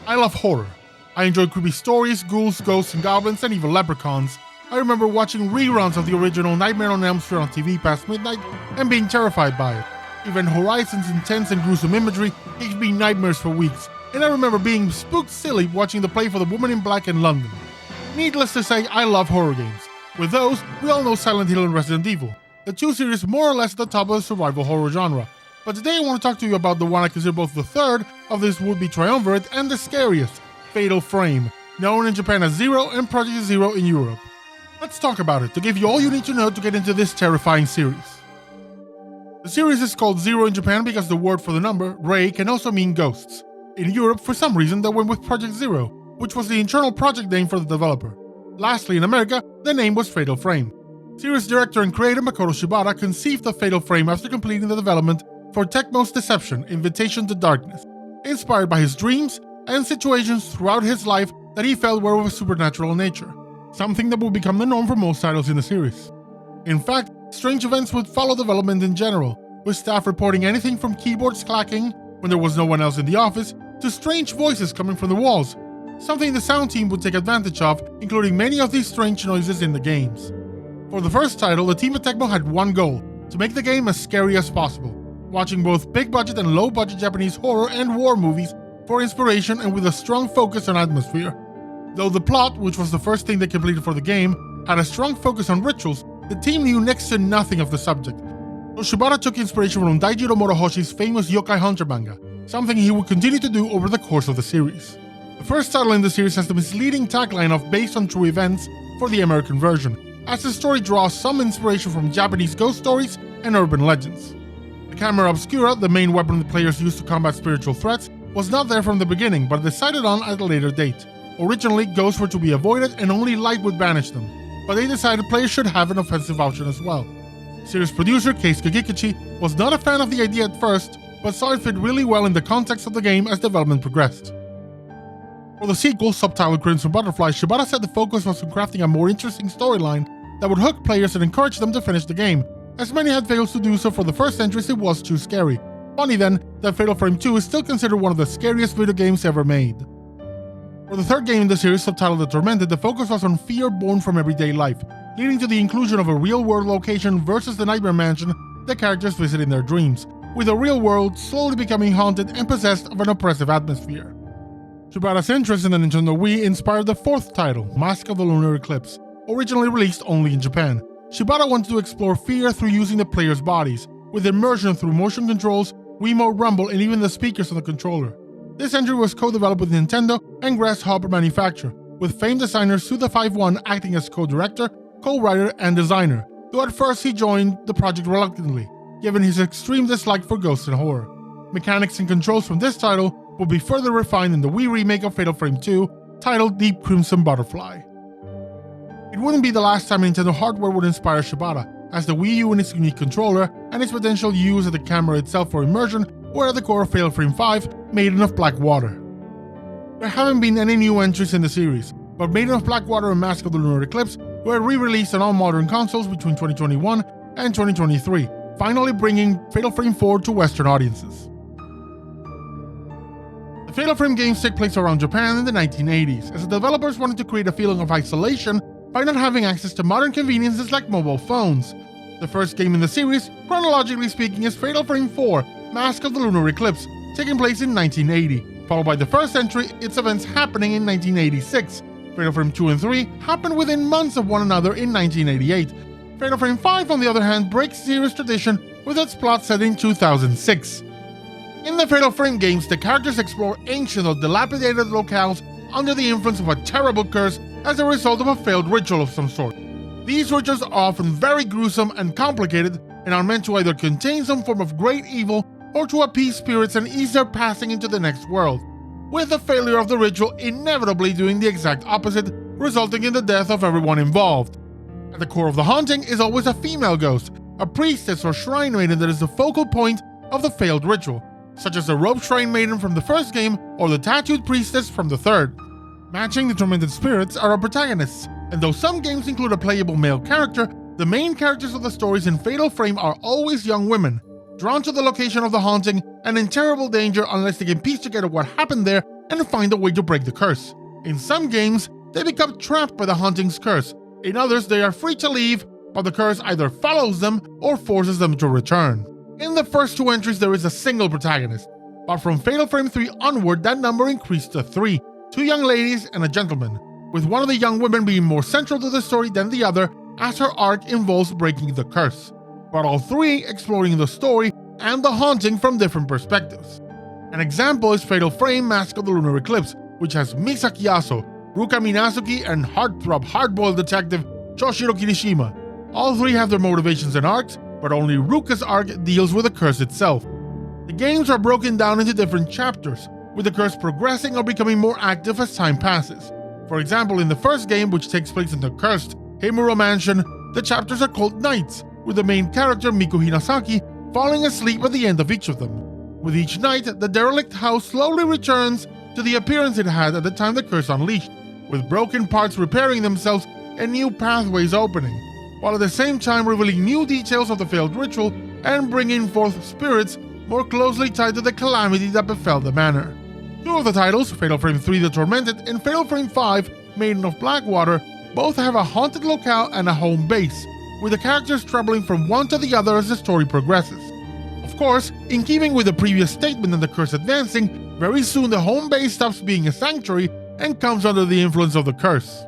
I love horror. I enjoy creepy stories, ghouls, ghosts, and goblins, and even leprechauns. I remember watching reruns of the original Nightmare on Elm Street on TV past midnight and being terrified by it. Event Horizon's intense and gruesome imagery gave me nightmares for weeks, and I remember being spooked silly watching the play for The Woman in Black in London. Needless to say, I love horror games. With those, we all know Silent Hill and Resident Evil, the two series more or less at the top of the survival horror genre. But today I want to talk to you about the one I consider both the third of this would-be triumvirate and the scariest, Fatal Frame, known in Japan as Zero and Project Zero in Europe. Let's talk about it to give you all you need to know to get into this terrifying series. The series is called Zero in Japan because the word for the number, Rei, can also mean ghosts. In Europe, for some reason, they went with Project Zero, which was the internal project name for the developer. Lastly, in America, the name was Fatal Frame. Series director and creator Makoto Shibata conceived of Fatal Frame after completing the development for Tecmo's Deception: Invitation to Darkness, inspired by his dreams and situations throughout his life that he felt were of a supernatural nature, something that would become the norm for most titles in the series. In fact, strange events would follow development in general, with staff reporting anything from keyboards clacking when there was no one else in the office to strange voices coming from the walls, something the sound team would take advantage of, including many of these strange noises in the games. For the first title, the team at Tecmo had one goal: to make the game as scary as possible, watching both big-budget and low-budget Japanese horror and war movies for inspiration and with a strong focus on atmosphere. Though the plot, which was the first thing they completed for the game, had a strong focus on rituals, the team knew next to nothing of the subject. So Shibata took inspiration from Daijiro Morohoshi's famous Yokai Hunter manga, something he would continue to do over the course of the series. The first title in the series has the misleading tagline of based on true events for the American version, as the story draws some inspiration from Japanese ghost stories and urban legends. The camera obscura, the main weapon the players use to combat spiritual threats, was not there from the beginning, but decided on at a later date. Originally, ghosts were to be avoided and only light would banish them, but they decided players should have an offensive option as well. Series producer Keisuke Kikuchi was not a fan of the idea at first, but saw it fit really well in the context of the game as development progressed. For the sequel, subtitled Crimson Butterfly, Shibata said the focus was on crafting a more interesting storyline that would hook players and encourage them to finish the game, as many had failed to do so for the first entries. It was too scary. Funny then, that Fatal Frame 2 is still considered one of the scariest video games ever made. For the third game in the series, subtitled The Tormented, the focus was on fear born from everyday life, leading to the inclusion of a real-world location versus the nightmare mansion the characters visit in their dreams, with the real world slowly becoming haunted and possessed of an oppressive atmosphere. Shibata's interest in the Nintendo Wii inspired the fourth title, Mask of the Lunar Eclipse, originally released only in Japan. Shibata wanted to explore fear through using the players' bodies, with immersion through motion controls, Wiimote Rumble, and even the speakers on the controller. This entry was co-developed with Nintendo and Grasshopper Manufacture, with famed designer Suda51 acting as co-director, co-writer, and designer, though at first he joined the project reluctantly, given his extreme dislike for ghosts and horror. Mechanics and controls from this title will be further refined in the Wii remake of Fatal Frame 2, titled Deep Crimson Butterfly. It wouldn't be the last time Nintendo hardware would inspire Shibata, as the Wii U and its unique controller and its potential use of the camera itself for immersion were at the core of Fatal Frame 5, Maiden of Blackwater. There haven't been any new entries in the series, but Maiden of Blackwater and Mask of the Lunar Eclipse were re-released on all modern consoles between 2021 and 2023, finally bringing Fatal Frame 4 to Western audiences. The Fatal Frame games take place around Japan in the 1980s, as the developers wanted to create a feeling of isolation by not having access to modern conveniences like mobile phones. The first game in the series, chronologically speaking, is Fatal Frame 4, Mask of the Lunar Eclipse, taking place in 1980, followed by the first entry, its events happening in 1986. Fatal Frame 2 and 3 happened within months of one another in 1988. Fatal Frame 5, on the other hand, breaks series tradition with its plot set in 2006. In the Fatal Frame games, the characters explore ancient or dilapidated locales under the influence of a terrible curse as a result of a failed ritual of some sort. These rituals are often very gruesome and complicated and are meant to either contain some form of great evil or to appease spirits and ease their passing into the next world, with the failure of the ritual inevitably doing the exact opposite, resulting in the death of everyone involved. At the core of the haunting is always a female ghost, a priestess or shrine maiden that is the focal point of the failed ritual, such as the rope shrine maiden from the first game or the tattooed priestess from the third. Matching the tormented spirits are our protagonists, and though some games include a playable male character, the main characters of the stories in Fatal Frame are always young women, drawn to the location of the haunting and in terrible danger unless they can piece together what happened there and find a way to break the curse. In some games, they become trapped by the Haunting's curse. In others, they are free to leave, but the curse either follows them or forces them to return. In the first two entries, there is a single protagonist, but from Fatal Frame 3 onward, that number increased to 3, 2 young ladies and a gentleman, with one of the young women being more central to the story than the other, as her arc involves breaking the curse, but all three exploring the story and the haunting from different perspectives. An example is Fatal Frame Mask of the Lunar Eclipse, which has Misaki Aso, Ruka Minazuki, and heartthrob hardboiled detective Choshiro Kirishima. All three have their motivations and arcs, but only Ruka's arc deals with the curse itself. The games are broken down into different chapters, with the curse progressing or becoming more active as time passes. For example, in the first game, which takes place in the cursed Heimuro Mansion, the chapters are called Nights, with the main character Miku Hinasaki falling asleep at the end of each of them. With each night, the derelict house slowly returns to the appearance it had at the time the curse unleashed, with broken parts repairing themselves and new pathways opening, while at the same time revealing new details of the failed ritual and bringing forth spirits more closely tied to the calamity that befell the manor. Two of the titles, Fatal Frame 3 The Tormented and Fatal Frame 5 Maiden of Blackwater, both have a haunted locale and a home base, with the characters traveling from one to the other as the story progresses. Of course, in keeping with the previous statement and the curse advancing, very soon the home base stops being a sanctuary and comes under the influence of the curse.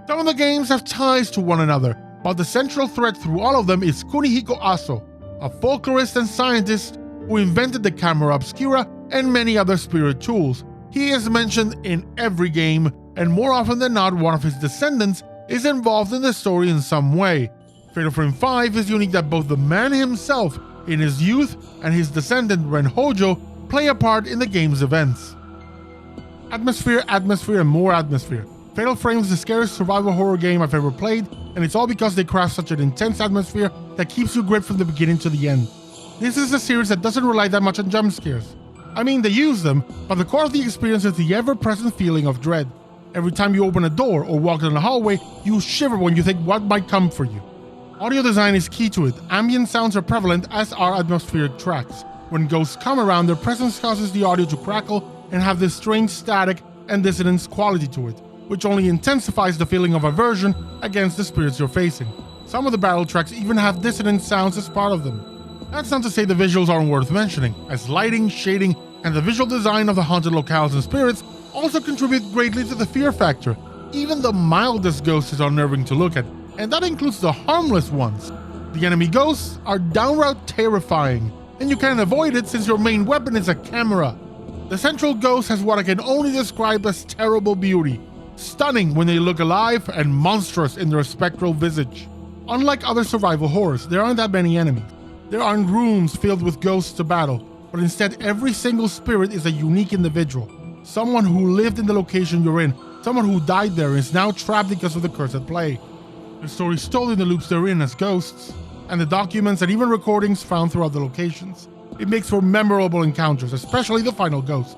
Some of the games have ties to one another, but the central thread through all of them is Kunihiko Aso, a folklorist and scientist who invented the camera obscura and many other spirit tools. He is mentioned in every game, and more often than not, one of his descendants is involved in the story in some way. Fatal Frame 5 is unique that both the man himself in his youth and his descendant Ren Hojo play a part in the game's events. Atmosphere, atmosphere, and more atmosphere. Fatal Frame is the scariest survival horror game I've ever played, and it's all because they craft such an intense atmosphere that keeps you gripped from the beginning to the end. This is a series that doesn't rely that much on jump scares. I mean, they use them, but the core of the experience is the ever-present feeling of dread. Every time you open a door or walk down a hallway, you shiver when you think what might come for you. Audio design is key to it. Ambient sounds are prevalent, as are atmospheric tracks. When ghosts come around, their presence causes the audio to crackle and have this strange static and dissonance quality to it, which only intensifies the feeling of aversion against the spirits you're facing. Some of the battle tracks even have dissonant sounds as part of them. That's not to say the visuals aren't worth mentioning, as lighting, shading, and the visual design of the haunted locales and spirits also contribute greatly to the fear factor. Even the mildest ghost is unnerving to look at, and that includes the harmless ones. The enemy ghosts are downright terrifying, and you can't avoid it since your main weapon is a camera. The central ghost has what I can only describe as terrible beauty, stunning when they look alive and monstrous in their spectral visage. Unlike other survival horrors, there aren't that many enemies. There aren't rooms filled with ghosts to battle, but instead every single spirit is a unique individual. Someone who lived in the location you're in, someone who died there and is now trapped because of the curse at play. Their stories told in the loops they're in as ghosts, and the documents and even recordings found throughout the locations. It makes for memorable encounters, especially the final ghost.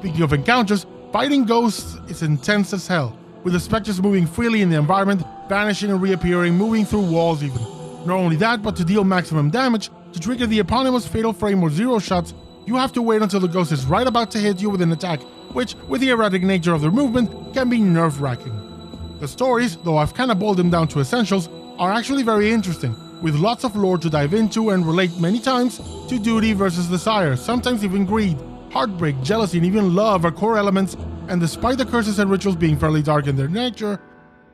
Speaking of encounters, fighting ghosts is intense as hell, with the specters moving freely in the environment, vanishing and reappearing, moving through walls even. Not only that, but to deal maximum damage, to trigger the eponymous Fatal Frame or Zero shots, you have to wait until the ghost is right about to hit you with an attack, which, with the erratic nature of their movement, can be nerve-wracking. The stories, though I've kinda boiled them down to essentials, are actually very interesting, with lots of lore to dive into and relate many times to duty versus desire, sometimes even greed. Heartbreak, jealousy, and even love are core elements, and despite the curses and rituals being fairly dark in their nature,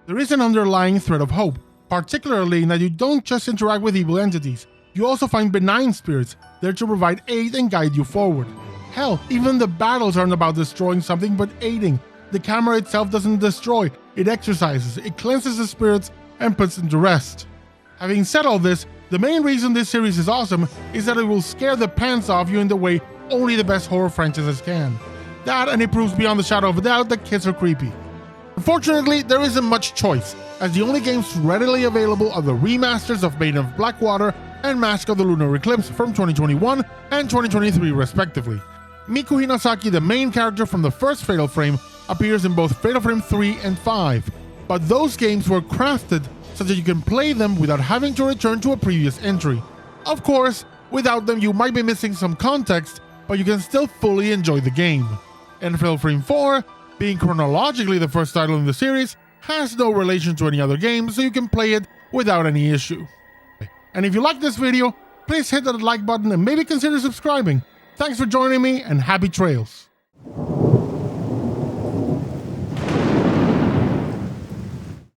there is an underlying thread of hope, particularly in that you don't just interact with evil entities, you also find benign spirits there to provide aid and guide you forward. Hell, even the battles aren't about destroying something but aiding. The camera itself doesn't destroy, it exercises, it cleanses the spirits and puts them to rest. Having said all this, the main reason this series is awesome is that it will scare the pants off you in the way only the best horror franchises can. That, and it proves beyond the shadow of a doubt that kids are creepy. Unfortunately, there isn't much choice, as the only games readily available are the remasters of Maiden of Blackwater and Mask of the Lunar Eclipse from 2021 and 2023 respectively. Miku Hinasaki, the main character from the first Fatal Frame, appears in both Fatal Frame 3 and 5, but those games were crafted so that you can play them without having to return to a previous entry. Of course, without them you might be missing some context, but you can still fully enjoy the game. And Fatal Frame 4, being chronologically the first title in the series, has no relation to any other game, so you can play it without any issue. And if you like this video, please hit that like button and maybe consider subscribing. Thanks for joining me, and happy trails!